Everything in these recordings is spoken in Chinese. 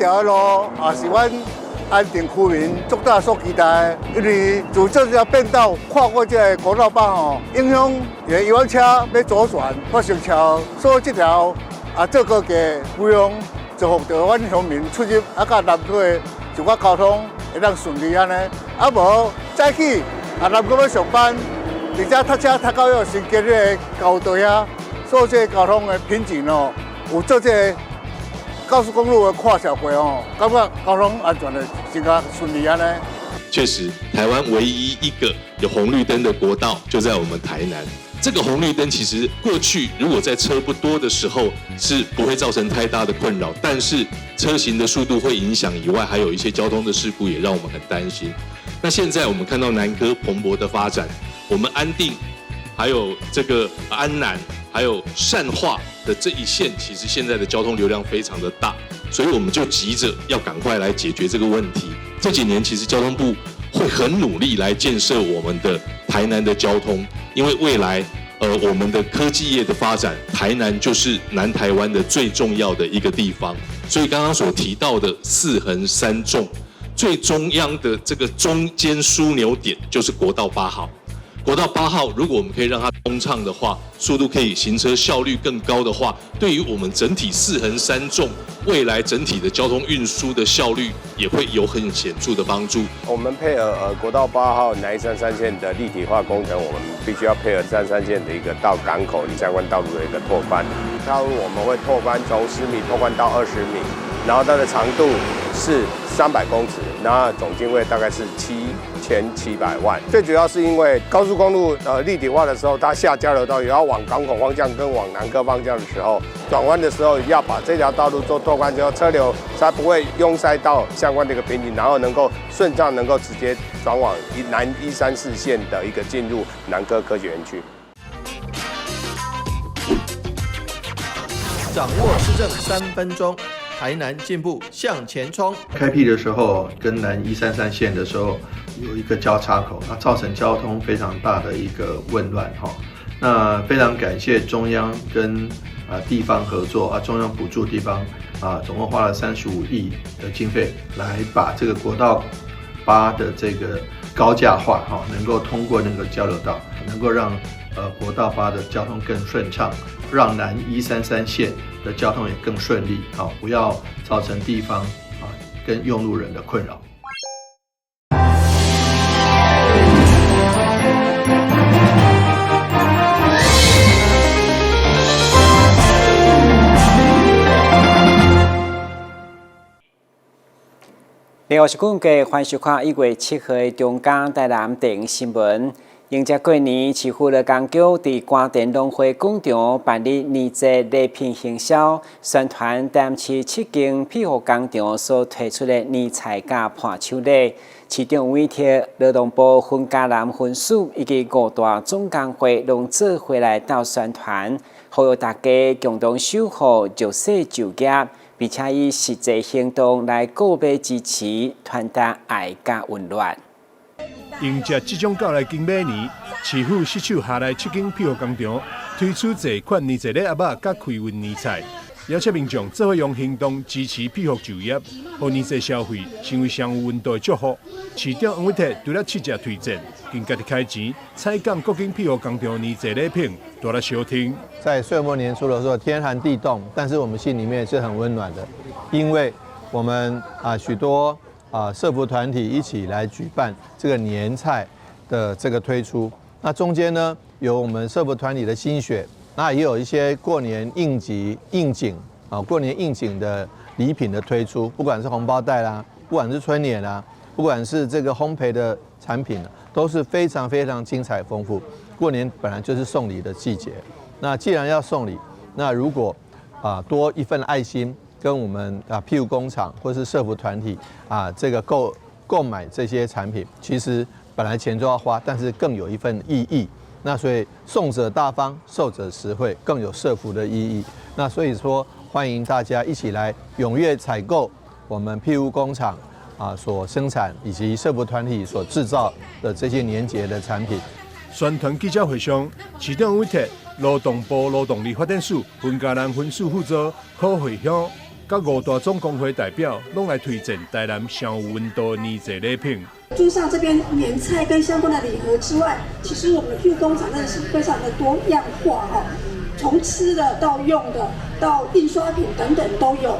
條路也是阮安定區民最大所期待的，因為自這條變道跨過這個國道8吼，影響遊覽車要左轉或行橋，所以這條這個嘅費用就讓阮鄉民出入甲南區就個交通會當順利安尼，無早起南區要上班，而且讀車讀到要先經個交隊啊，所以這個交通的品質哦，有做這個高速公路的跨小軌哦，感覺交通安全的真較順利安尼。確實，台灣唯一一個有紅綠燈的國道就在我們台南。這個紅綠燈其實過去如果在車不多的時候是不會造成太大的困擾，但是車行的速度會影響以外，還有一些交通的事故也讓我們很擔心。那現在我們看到南科蓬勃的發展，我們安定，還有這個安南，還有善化的這一線，其實現在的交通流量非常的大，所以我們就急着要趕快來解決這個問題。這幾年其實交通部會很努力來建設我們的台南的交通，因為未來我們的科技業的發展，台南就是南台灣的最重要的一個地方。所以剛剛所提到的4橫3縱，最中央的這個中間樞紐點就是國道8號。國道8號，如果我們可以讓它通暢的話，速度可以行車效率更高的話，對於我們整體4橫3縱未來整體的交通運輸的效率也會有很顯著的幫助。我們配合國道8號南133線的立體化工程，我們必須要配合133線的一個到港口相關道路的一個拓寬。道路我們會拓寬從10米拓寬到20米，然後它的長度是300公尺，然後總經費大概是7700萬。最主要是因為高速公路立體化的時候，它下交流道也要往港口方向跟往南科方向的時候，轉彎的時候要把這條道路做拓寬之後，車流才不會擁塞到相關的一個瓶頸，然後能夠順暢能夠直接轉往南134線的一個進入南科科學園區。掌握施政3分鐘。台南進步向前衝。開闢的時候跟南133線的時候有一個交叉口，那造成交通非常大的一個混亂哈。那非常感謝中央跟地方合作中央補助地方總共花了35億的經費來把這個國道8的這個高架化哈，能夠通過那個交流道，能夠讓國道8的交通更順暢，讓南133線的交通也更順利，不要造成地方跟用路人的困擾。另外是講嘅，歡迎收看1月7號的中港台南電影新聞。迎接過年，市府勞工局佇官田農會廣場辦理年節禮品行銷，宣傳台南市7間庇護工場所推出的年菜甲伴手禮。市長委託勞動部分嘉南分署以及5大總工會攏做伙來鬥宣傳，呼籲大家共同守護弱勢就業，並且以實際行動來告別支持，傳達愛甲溫暖。迎接即將到來金馬年，市府攜手下來7間庇護工場推出多款年節禮盒仔甲開運年菜，邀請民眾做伙用行動支持庇護就業，讓年節消費成為上有溫度的祝福。市長黃偉哲除了7隻推薦，更家己開錢採購各間庇護工場年節禮品，大家收聽。在歲末年初的時候，天寒地凍，但是我們心裡面是很溫暖的，因為我們許多社福團體一起來舉辦這個年菜的這個推出。那中間呢，有我們社福團體的心血，那也有一些過年應景過年應景的禮品的推出，不管是紅包袋啦，不管是春聯啦，不管是這個烘焙的產品，都是非常非常精彩豐富。過年本來就是送禮的季節，那既然要送禮，那如果多一份愛心，跟我們庇護工廠或是社福團體這個購買這些產品，其實本來錢就要花，但是更有一份意義。那所以送者大方，受者實惠，更有社福的意義。那所以說，歡迎大家一起來踴躍採購我們庇護工廠所生產以及社福團體所製造的這些年節的產品。宣傳記者會上，市長委託勞動部勞動力發展署分嘉南分署負責柯惠香甲5大總工會代表攏來推薦台南上有溫度的年節禮品。就像這邊年菜跟相關的禮盒之外，其實我們的庇護工廠真的是非常的多樣化哈，從吃的到用的到印刷品等等都有。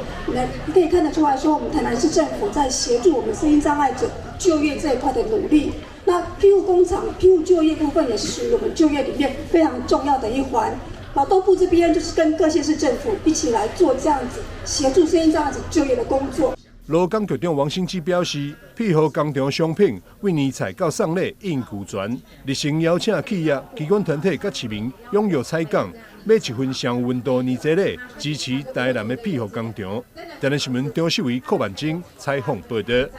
你可以看得出來說，我們台南市政府在協助我們身心障礙者就業這一塊的努力。那庇護工廠、庇護就業部分也是屬於我們就業裡面非常重要的一環。勞動部這邊就是跟各縣市政府一起來做這樣子協助身心障礙者就業的工作。勞工局長王新基表示，庇護工廠商品為年菜到送禮應俱全，熱情邀請企業、機關團體甲市民踴躍採購，買一份上有溫度年節禮，支持台南的庇護工廠。台南新聞張世維、柯萬金採訪報道。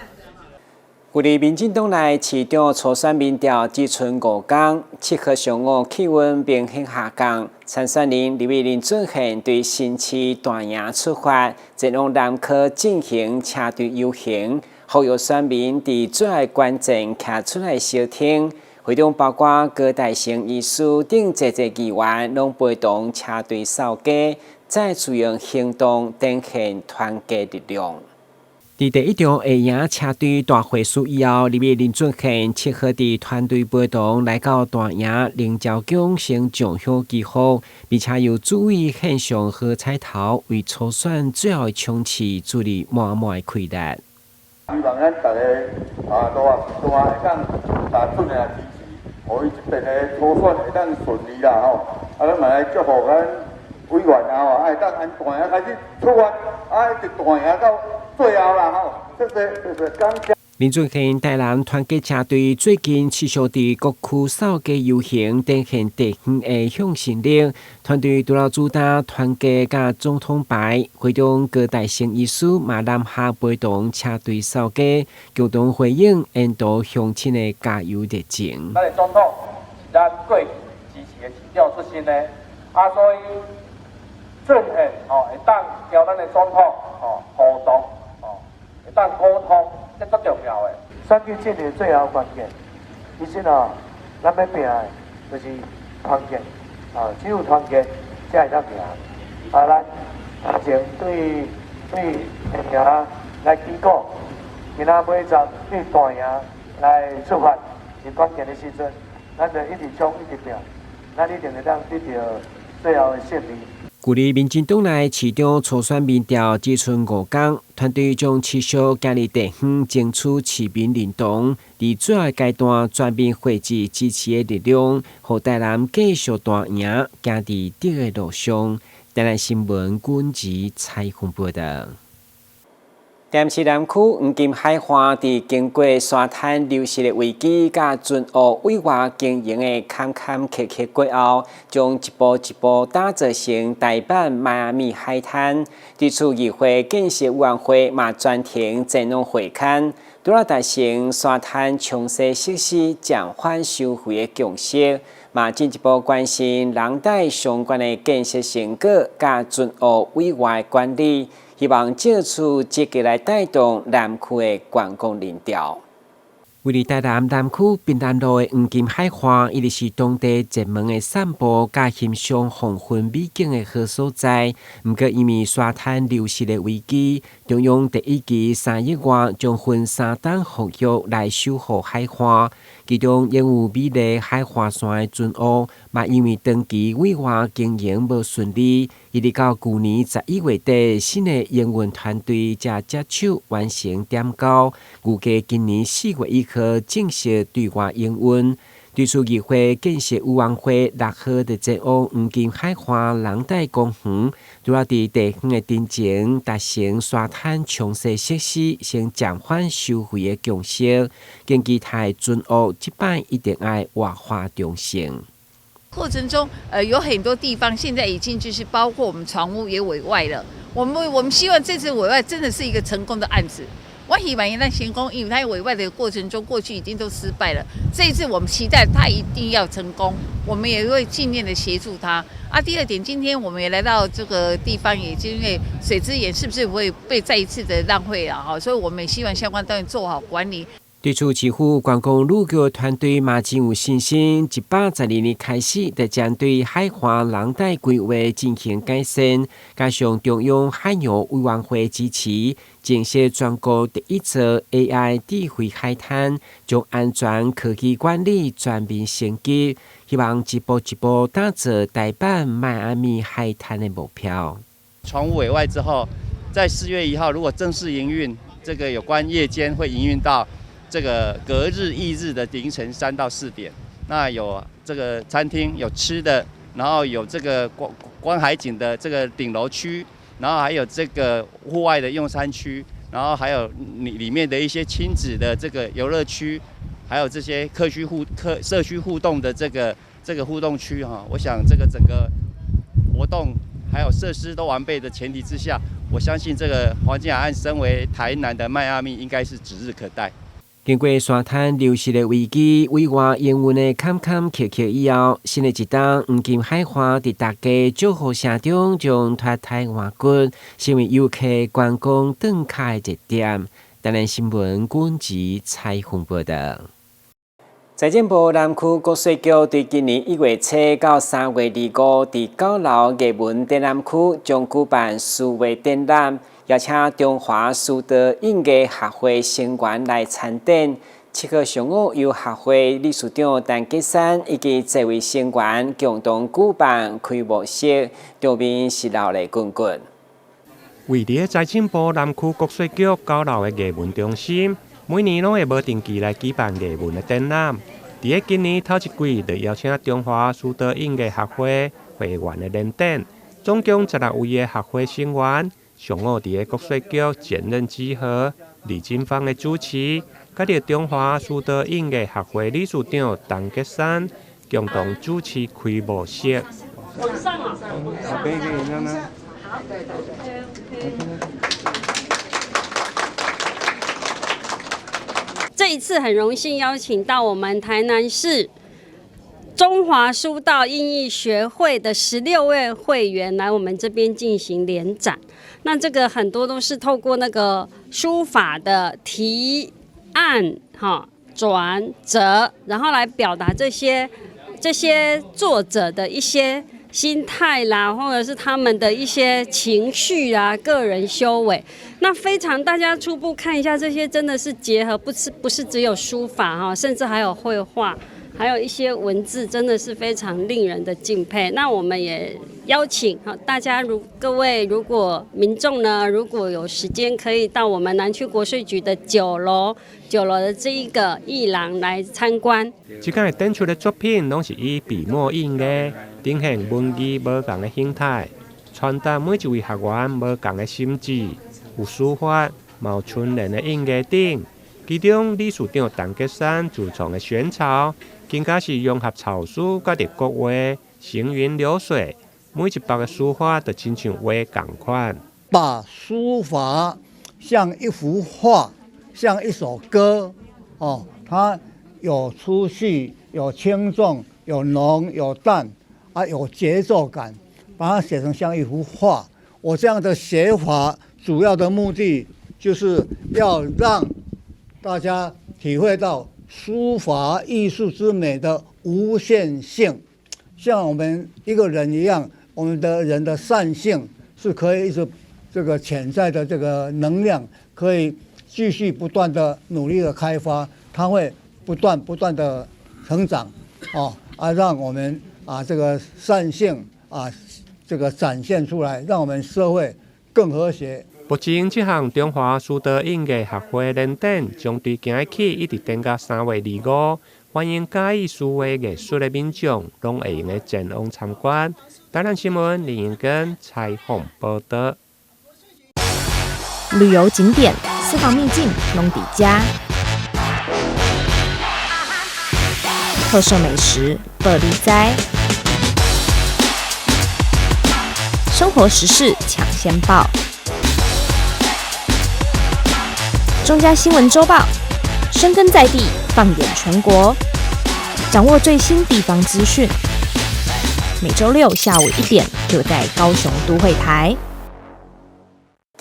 舊年民進黨內市長初選民調只剩5天，7號上午氣溫明顯下降。參選人立委林俊憲對新市大營出發，前往南科進行車隊遊行，呼籲選民佇最後關鍵徛出來收聽。會中包括高大成醫師等儕議員，攏陪同車隊掃街，再次用行動展現團結力量。在第一場下營車隊大會師以後，立委林俊憲7號佇團隊陪同來到大營靈鳥宮先上香祈福，並且由主委獻上好彩頭，為初選最後的衝刺助力滿滿的氣力。希望咱大家都會當出來支持，互伊這邊的初選會當順利啦吼。咱嘛來祝福咱委員啊，會當按大營開始出發，一直大營到。最後啦吼，就是感謝。林俊憲帶領團結車隊最近持續佇各區掃街遊行，展現地方的向心力。團隊除了主打團結甲總統牌，會中高大成醫師嘛南下陪同車隊掃街，共同回應沿途鄉親的加油熱情。咱的總統是咱過去支持的市長出身的，所以俊憲會當交咱的總統互動。當溝通，這最重要的。選舉戰的最後關鍵，其實咱要拼的就是團結，只有團結才會當拼。咱目前對下營來祈禱，今仔尾站對大營來出發，是關鍵的時陣，咱就一直衝一直拼，咱一定會當得到最後的勝利。舊年民進黨內市長初選民調只剩5天，團隊將持續行入地方，爭取市民認同。在最後階段，全面匯集支持的力量，讓台南繼續大贏，行在對的路上。台南新聞軍事採訪報道。台市南區黃金海岸在經過沙灘流失的危機甲準學委外經營的坎坎坷坷過後，將一步一步打造成台版邁阿密海灘。在此議會建設委員會嘛專程前往會勘，除了達成沙灘詳細設施減緩收費的共識，嘛進一步關心人代相關的建設成果甲準學委外管理。希望借此積極來帶動南區的觀光人潮。位於台南南區平潭路的黃金海岸，一直是當地熱門的散步加欣賞黃昏美景的好所在。不過，因為沙灘流失的危機，中央第一期3億元將分3檔合約來守護海岸。其中擁有美麗海岸線的準學，嘛因為長期委外經營無順利，一直到去年11月底，新的營運團隊才接手完成點交，預計今年4月1號正式對外營運。對此議會建設委員會6號就前往黃金海岸人代公園，除了在地方的頂前達成沙灘詳細設施，先減緩收費的共識，經期待準學這擺一定要活化中心。過程中，有很多地方現在已經就是包括我們船屋也委外了。我們希望這次委外真的是一個成功的案子。我希望讓成功，因為他委外的過程中，過去已經都失敗了。這一次我們期待他一定要成功，我們也會盡力的協助他。第二點，今天我們也來到這個地方，也就因為水資源是不是會被再一次的浪費了哈，所以我們也希望相關單位做好管理。對此，市府觀光旅遊團隊嘛真有信心，112年開始，就將對海華廊帶規劃進行改善，加上中央海洋委員會支持，建設全國第一座 AI 智慧海灘，將安全科技管理全面升級，希望一步一步打造台版邁阿密海灘的目標。船塢委外之後，在4月1號如果正式營運，這個有關夜間會營運到這個隔日翌日的凌晨3到4點，那有這個餐廳，有吃的，然後有這個觀海景的這個頂樓區，然後還有這個戶外的用餐區，然後還有裡面的一些親子的這個遊樂區，還有這些社區互動的這個互動區哈。我想這個整個活動還有設施都完備的前提之下，我相信這個黃金海岸身為台南的邁阿密，應該是指日可待。經過沙灘流失的危機，委外營運的坎坎坷坷以後，新的一檔黃金海岸在大家祝福聲中將脫胎換骨，成為遊客觀光登開的熱點。台南新聞軍籍採訪報道。財政部南區國稅局對今年1月7到3月25在9樓藝文展覽區將舉辦數位展覽，邀請中華書道印藝學會成員來參展。7號上午由學會理事長陳吉山以及這位成員共同舉辦開幕式，場面是熱鬧滾滾。位於財政部南區國稅局9樓的藝文中心，每年都會無定期來舉辦藝文的展覽。在今年頭一季，就邀請中華書道印藝學會會員的聯展，總共16位的學會成員。上午在國稅局兼任稽核，李金芳的主持，甲着中華書道印藝學會理事長陳吉山共同主持開幕式。往上啊！好，可以，讓他。好，對。這一次很榮幸邀請到我們台南市中華書道印藝學會的16位會員來我們這邊進行聯展。那這個很多都是透過那個書法的提按、轉折，然後來表達這些作者的一些心態啦，或者是他們的一些情緒啊、個人修為。那非常，大家初步看一下，這些真的是結合，不是只有書法哈，甚至還有繪畫，還有一些文字，真的是非常令人的敬佩。那我們也邀請大家，各位如果民眾呢，如果有時間，可以到我們南區國稅局的9樓的這一個藝廊來參觀。這間展出的作品都是以筆墨印的，呈現文字不同的形態，傳達每一位學員不同的心志。有書法、毛春聯的印藝等，其中理事長陳吉山自創的萱草，更加是融合草書甲國畫，行雲流水，每一筆的書法都親像畫同款。把書法像一幅畫，像一首歌，它有粗細，有輕重，有濃有淡，有節奏感，把它寫成像一幅畫。我這樣的寫法，主要的目的就是要讓大家體會到書法藝術之美的無限性，像我們一個人一樣，我們的人的善性是可以一直這個潛在的這個能量，可以繼續不斷的努力的開發，它會不斷的成長，讓我們這個善性這個展現出來，讓我們社會更和諧。目前這項中華書道印藝學會聯展將對今日起一直展到3月25，歡迎介意數位藝術的民眾攏會用的前往參觀。台南新聞林英根採訪報道。旅遊景點、私房秘境攏底家，特色美食報你知，生活時事搶先報。中嘉新聞週報，深耕在地，放眼全國，掌握最新地方資訊。每週6下午1點，就在高雄都會台。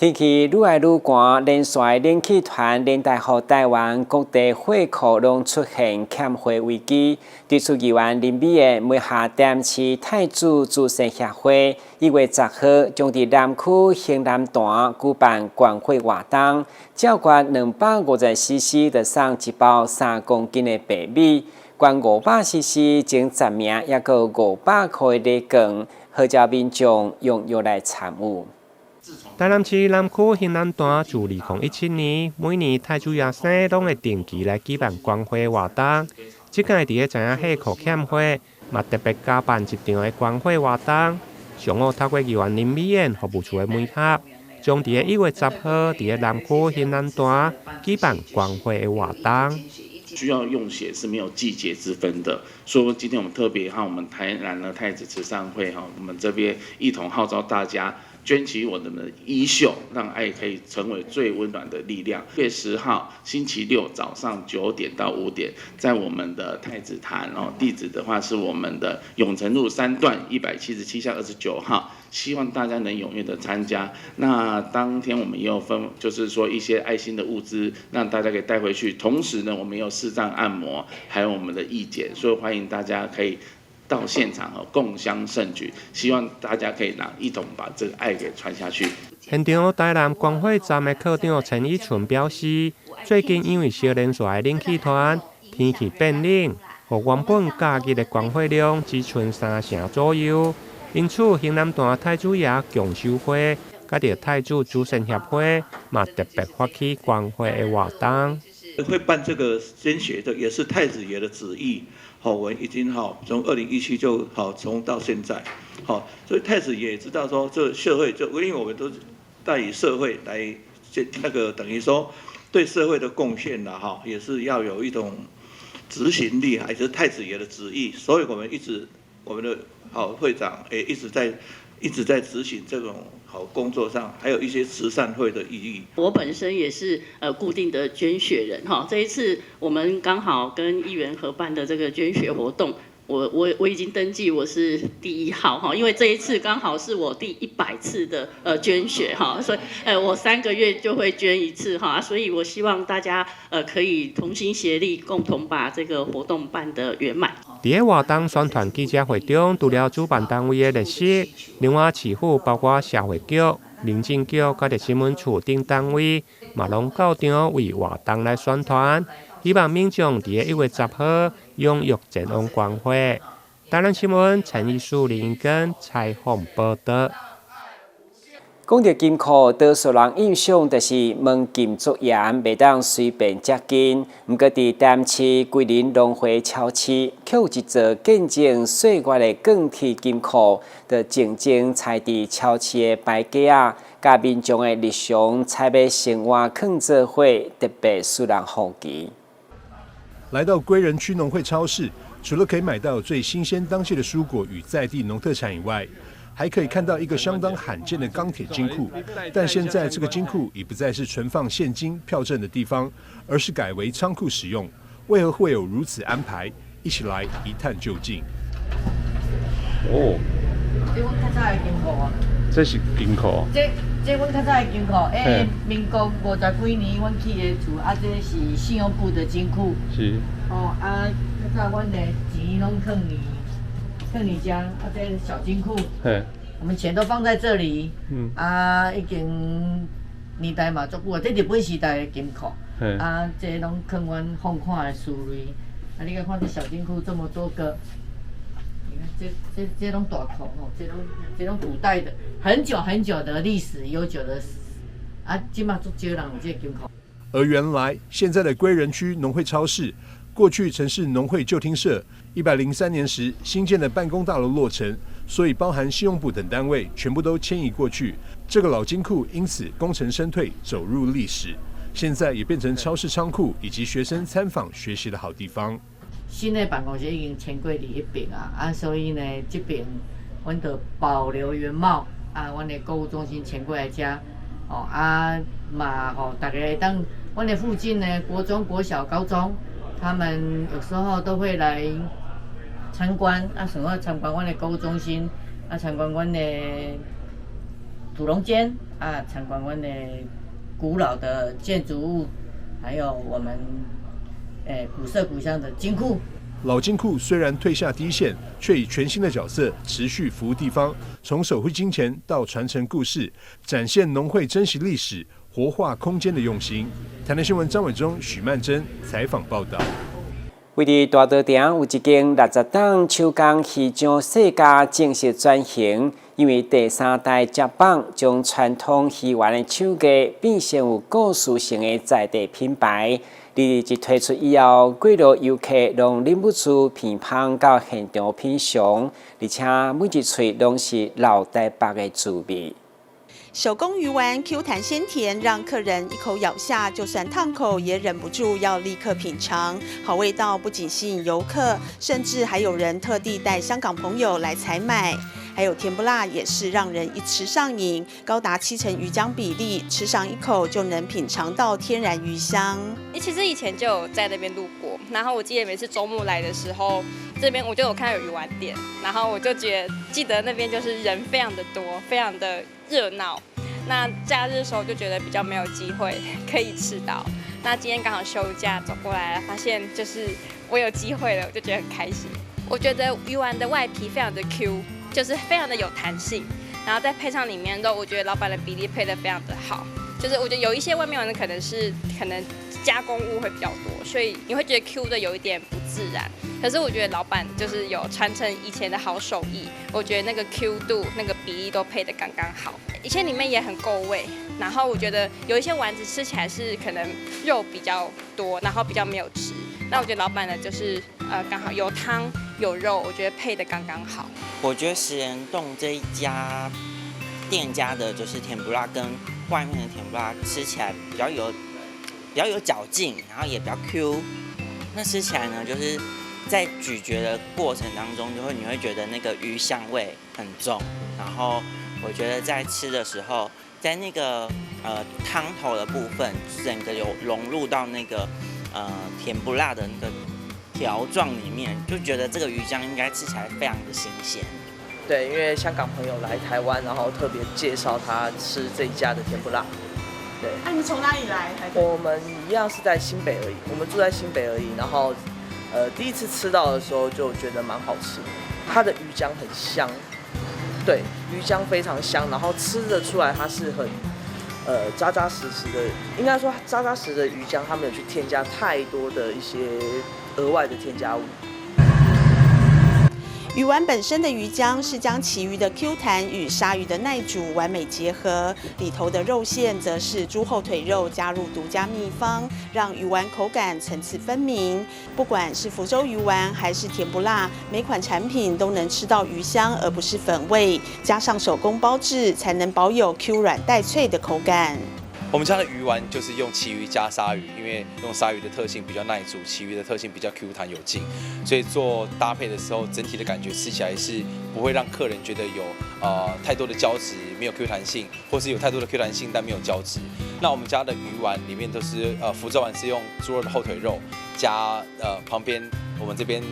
天氣愈來愈寒，連續冷氣團連帶予台灣各地火庫攏出現欠火危機。對此，議員林美燕每下店市太子慈善協會1月10號將佇南區興南段舉辦關火活動，照關250cc就送一包3公斤的白米，關500cc整10名，也閣500塊的禮券，號召民眾踴躍來參與。台南市南區興南段自2017年，每年太子爺生攏會定期來舉辦關火活動。這屆佇個知影火庫欠火，嘛特別加辦一場的關火活動。上午透過議員林美燕服務處的媒合，將佇個1月10號佇個南區興南段舉辦關火的活動。需要用血是沒有季節之分的，所以今天我們特別和我們台南的太子慈善會哈，我們這邊一同號召大家捐起我們的衣袖，讓愛可以成為最溫暖的力量。1月10號星期六早上9點到5點，在我們的太子壇哦，地址的話是我們的永成路3段177巷29號。希望大家能踴躍的參加。那當天我們也有分，就是說一些愛心的物資，讓大家可以帶回去。同時呢，我們也有視障按摩，還有我們的義診，所以歡迎大家可以到現場共襄盛舉。希望大家可以一同把這個愛給傳下去。現場台南關火站的科長陳以純表示，最近因為小連續的冷氣團，天氣變冷，和原本假日的關火量只剩3成左右。因此，興南段太子爺共修會，甲着太子慈善協會，嘛特別發起關火的活動。會辦這個捐血的，也是太子爺的旨意。好，我們已經從2017就從到現在，所以太子爺也知道說，這社會因為我們都帶以社會來，等於說對社會的貢獻啦，也是要有一種執行力，還是太子爺的旨意，所以我們的會長也一直在執行這種工作上，還有一些慈善會的意義。我本身也是固定的捐血人哈，這一次我們剛好跟議員合辦的這個捐血活動，我已經登記我是第1號哈，因為這一次剛好是我第100次的捐血哈，所以我3個月就會捐1次哈，所以我希望大家可以同心協力，共同把這個活動辦得圓滿。在活動宣傳記者會中，除了主辦單位的歷史，另外市府包括社會局、民政局、甲着新聞處等單位，嘛攏到場為活動來宣傳，希望民眾在1月10號踴躍前往關火。台南新聞陳義樹、林英根採訪報道。講到金庫，多數人印象就是門禁足嚴，袂當隨便接近。不過在淡市桂林農會超市，卻有一座見證歲月的鋼鐵金庫，就靜靜藏佇超市的擺架啊，甲民眾的日常採買生活放做伙，特別使人好奇。來到歸仁區農會超市，除了可以買到最新鮮當季的蔬果與在地農特產以外，還可以看到一個相當罕見的鋼鐵金庫，但現在這個金庫已不再是存放現金票證的地方，而是改為倉庫使用。為何會有如此安排？一起來一探究竟。哦，這阮較早的金庫啊，這是金庫。這阮較早的金庫，民國50幾年阮起的厝，啊，這是信用部的金庫。是。哦，啊，較早阮的錢攏放你家，啊，這小金庫，我們錢都放在這裡。啊，已經年代嘛足久啊，這日本時代的金庫。啊，這攏放阮放款的書類。啊，你看這小金庫這麼多個，你看這攏大庫哦，這攏古代的，很久很久的歷史悠久的，啊，今嘛足少人有這金庫。而原來現在的歸仁區農會超市，過去曾是農會舊廳舍。103年時新建的辦公大樓落成，所以包含信用部等單位全部都遷移過去。這個老金庫因此功成身退，走入歷史。現在也變成超市倉庫以及學生參訪學習的好地方。新的辦公室已經遷過去一邊啊，所以呢，這邊我們就保留原貌啊，我們的購物中心遷過來這，哦啊嘛哦，大家當我們的附近呢，國中、國小、高中，他們有時候都會來參觀啊，什麼參觀我們的購物中心啊，參觀我們的土龍間啊，參觀我們的古老的建築物，還有我們古色古香的金庫。老金庫雖然退下第一線，卻以全新的角色持續服務地方，從守護金錢到傳承故事，展現農會珍惜歷史、活化空間的用心。台南新聞張偉忠、許曼珍採訪報道。位於大稻埕有一間60檔手工魚漿世家正式轉型，因為第3代接棒，將傳統魚丸的手藝變成有故事性的在地品牌。日一推出以後，幾路遊客攏忍不住偏芳到現場品嘗，而且每一喙攏是老台北的滋味。手工魚丸 Q 彈鮮甜，讓客人一口咬下，就算燙口也忍不住要立刻品嘗。好味道不僅吸引遊客，甚至還有人特地帶香港朋友來採買。還有甜不辣也是讓人一吃上癮，高達7成魚漿比例，吃上一口就能品嘗到天然魚香。其實以前就有在那邊路過，然後我記得每次周末來的時候，這邊我就有看到有魚丸店，然後我就記得那邊就是人非常的多，非常的熱鬧。那假日的時候就覺得比較沒有機會可以吃到。那今天剛好休假走過來了，發現就是我有機會了，我就覺得很開心。我覺得魚丸的外皮非常的 Q。就是非常的有彈性，然後再配上裡面肉，我覺得老闆的比例配得非常的好。就是我覺得有一些外面玩的可能加工物會比較多，所以你會覺得 Q 的有一點不自然。可是我覺得老闆就是有傳承以前的好手藝，我覺得那個 Q 度、那個比例都配得剛剛好，而且裡面也很夠味。然後我覺得有一些丸子吃起來是可能肉比較多，然後比較沒有汁。那我覺得老闆的就是剛好有湯有肉，我覺得配得剛剛好。我覺得石岩洞這一家店家的就是甜不辣跟外面的甜不辣吃起來比較有嚼勁，然後也比較 Q。那吃起來呢，就是在咀嚼的過程當中，你會覺得那個魚香味很重。然後我覺得在吃的時候，在那個湯頭的部分，整個有融入到那個甜不辣的那個條狀裡面，就覺得這個魚漿應該吃起來非常的新鮮。對，因為香港朋友來台灣，然後特別介紹他吃這一家的甜不辣。對。你們從哪裡來？我們一樣是在新北而已，我們住在新北而已。然後，第一次吃到的時候就覺得蠻好吃的，它的魚漿很香，對，魚漿非常香，然後吃得出來它是很扎扎實實的，應該說扎扎實的魚漿，它沒有去添加太多的一些額外的添加物。魚丸本身的魚漿是將旗魚的 Q 彈與鯊魚的耐煮完美結合，裡頭的肉餡則是豬後腿肉加入獨家秘方，讓魚丸口感層次分明。不管是福州魚丸還是甜不辣，每款產品都能吃到魚香而不是粉味，加上手工包製，才能保有 Q 軟帶脆的口感。我們家的魚丸就是用旗魚加鯊魚，因為用鯊魚的特性比較耐煮，旗魚的特性比較 Q 彈有勁，所以做搭配的時候，整體的感覺吃起來是不會讓客人覺得有太多的膠質，沒有 Q 彈性，或是有太多的 Q 彈性但沒有膠質。那我們家的魚丸裡面都是福州丸是用豬肉的後腿肉，加旁邊我們這邊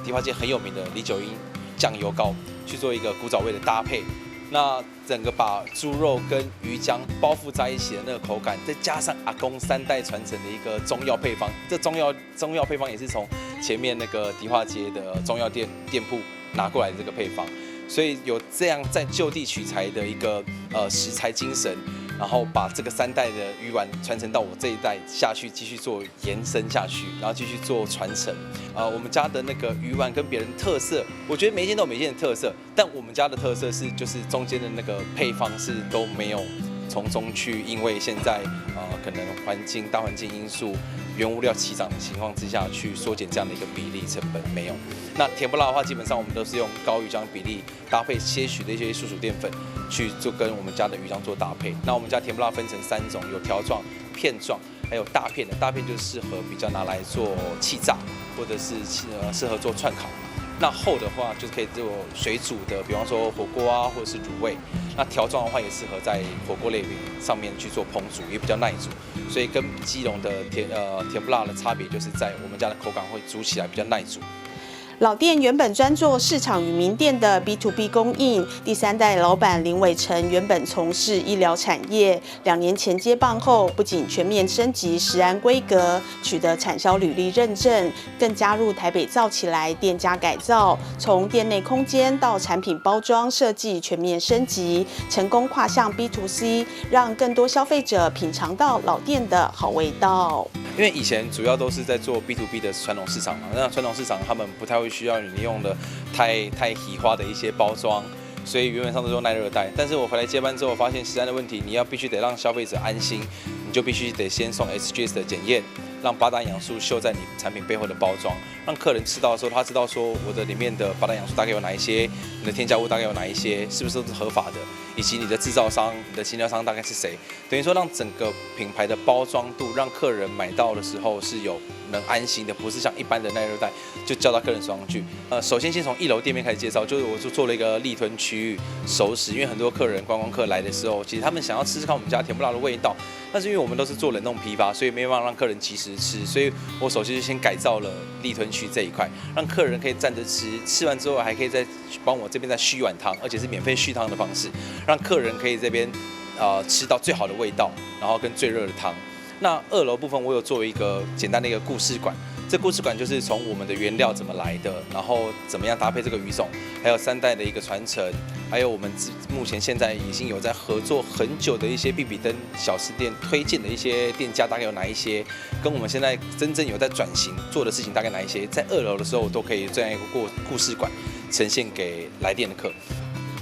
迪化街很有名的李九英醬油膏去做一個古早味的搭配。那整個把豬肉跟魚漿包覆在一起的那個口感，再加上阿公3代傳承的一個中藥配方，這中藥配方也是從前面那個迪化街的中藥店鋪拿過來的這個配方，所以有這樣在就地取材的一個食材精神，然後把這個3代的魚丸傳承到我這一代下去，繼續做延伸下去，然後繼續做傳承。我們家的那個魚丸跟別人特色，我覺得每一間都有每一間的特色，但我們家的特色是就是中間的那個配方是都沒有從中去，因為現在可能大環境因素，原物料齊漲的情況之下去縮減這樣的一個比例成本沒有。那甜不辣的話，基本上我們都是用高魚漿比例搭配些許的一些樹薯澱粉去做跟我們家的魚漿做搭配。那我們家甜不辣分成3種，有条狀、片狀，還有大片的。大片就適合比較拿来做氣炸，或者是適合做串烤。那厚的話就是可以做水煮的，比方說火鍋啊，或者是滷味。那條狀的話也適合在火鍋類餅上面去做烹煮，也比較耐煮。所以跟基隆的甜不辣的差別就是在我們家的口感會煮起來比較耐煮。老店原本專做市場與名店的 B2B 供應，第3代老闆林偉成原本從事醫療產業，2年前接棒後，不僅全面升級食安規格，取得產銷履歷認證，更加入台北造起來店家改造，從店內空間到產品包裝設計全面升級，成功跨向 B2C， 讓更多消費者品嘗到老店的好味道。因為以前主要都是在做 B2B 的傳統市場嘛，那傳統市场他們不太会需要你用的太稀花的一些包裝，所以原本上都用耐熱袋。但是我回来接班之後，發現食安的問题，你必須得讓消費者安心，你就必須得先送 SGS 的檢驗，讓8大营養素秀在你產品背後的包裝，讓客人吃到的時候，他知道說我的裡面的8大營養素大概有哪一些，你的添加物大概有哪一些，是不是都是合法的，以及你的制造商、你的经销商大概是誰，等于說让整個品牌的包裝度，讓客人買到的時候是有能安心的，不是像一般的耐热袋就叫到客人手上去。首先从1楼店面開始介紹，就是我就做了一個立吞區域熟食，因為很多客人觀光客來的時候，其實他們想要吃吃看我們家甜不辣的味道，但是因為我們都是做冷凍批發，所以沒辦法讓客人及時吃，所以我首先就先改造了立吞區這一塊，讓客人可以站着吃，吃完之後還可以再幫我這邊再續一碗湯，而且是免費續湯的方式，讓客人可以這邊吃到最好的味道，然後跟最熱的湯。那2樓部分我有做一個簡單的一個故事館，這故事館就是從我們的原料怎麼來的，然後怎麼樣搭配這個魚種，還有3代的一個傳承，還有我們目前現在已經有在合作很久的一些必比登小吃店推薦的一些店家大概有哪一些，跟我們現在真正有在轉型做的事情大概哪一些，在2樓的時候都可以這樣一個故事館呈現給來店的客。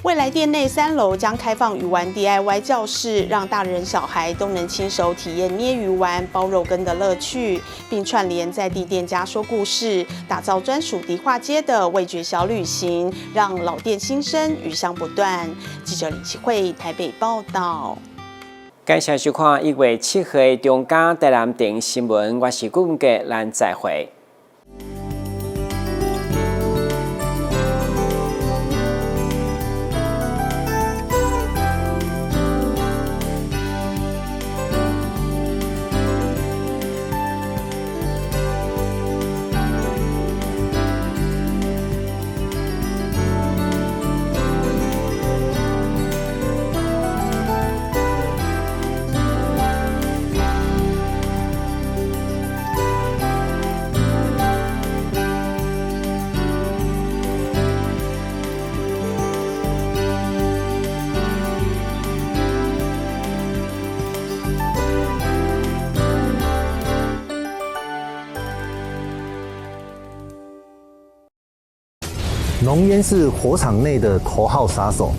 未來店內3樓將開放魚丸 DIY 教室，讓大人小孩都能親手體驗捏魚丸、包肉羹的樂趣，並串聯在地店家說故事，打造專屬迪化街的味覺小旅行，讓老店新生魚香不斷。記者李啟慧台北報道。感謝收看1月7號的中嘉台南電新聞，我是顧文杰，咱再會。濃煙是火場內的頭號殺手。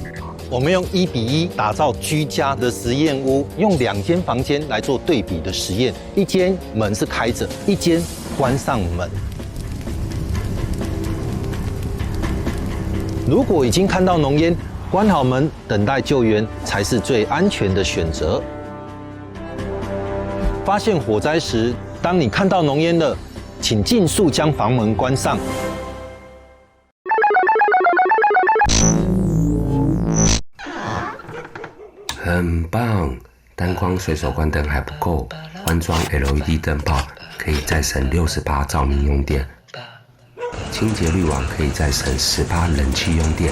我們用1比1打造居家的實驗屋，用2間房間來做對比的實驗。一間門是開着，一間關上門。如果已經看到濃煙，關好門，等待救援才是最安全的選擇。發現火災時，當你看到濃煙了，請盡速將房門關上。很棒，單光隨手關燈還不夠，換裝 LED 燈泡可以再省68照明用電，清潔濾網可以再省18冷氣用電。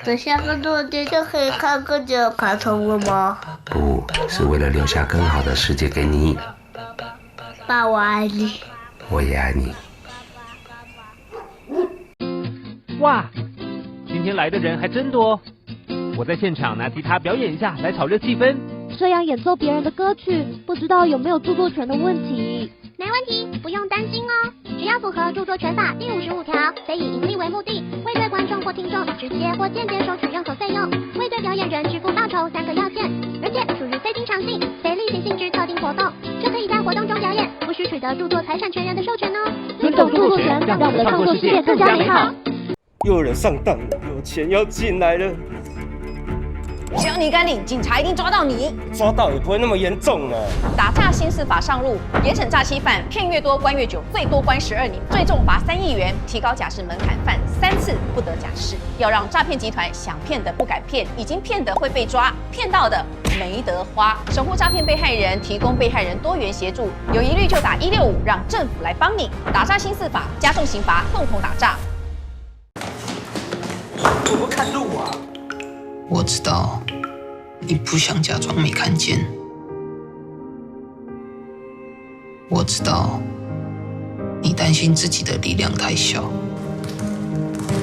等下個多點就可以看更久的卡通了嗎？不是為了留下更好的世界給你。爸，我愛你。我也愛你。哇，今天來的人還真多。我在現場拿吉他表演一下，來炒熱氣氛。這樣演奏別人的歌曲，不知道有沒有著作權的問題？沒問題，不用擔心哦。只要符合著作權法第55條，非以盈利為目的，未對觀眾或聽眾直接或間接收取任何費用，未對表演人支付報酬3個要件，而且屬於非經常性、非例行性質特定活動，就可以在活動中表演，不需取得著作財產權人的授權哦。尊重著作權，讓我們的創作世界更加美好。又有人上當了，有錢要進來了。只要你敢領，警察一定抓到你。抓到也不會那麼嚴重啊。打詐新四法上路，嚴懲詐欺犯，騙越多關越久，最多關12年，最重罰3億元，提高假釋門檻，犯3次不得假釋。要讓詐騙集團想騙的不敢騙，已經騙的會被抓，騙到的沒得花。守護詐騙被害人，提供被害人多元協助，有疑慮就打165，讓政府來幫你。打詐新四法，加重刑罰，共同打詐。我不看路啊！我知道你不想假裝沒看見，我知道你擔心自己的力量太小。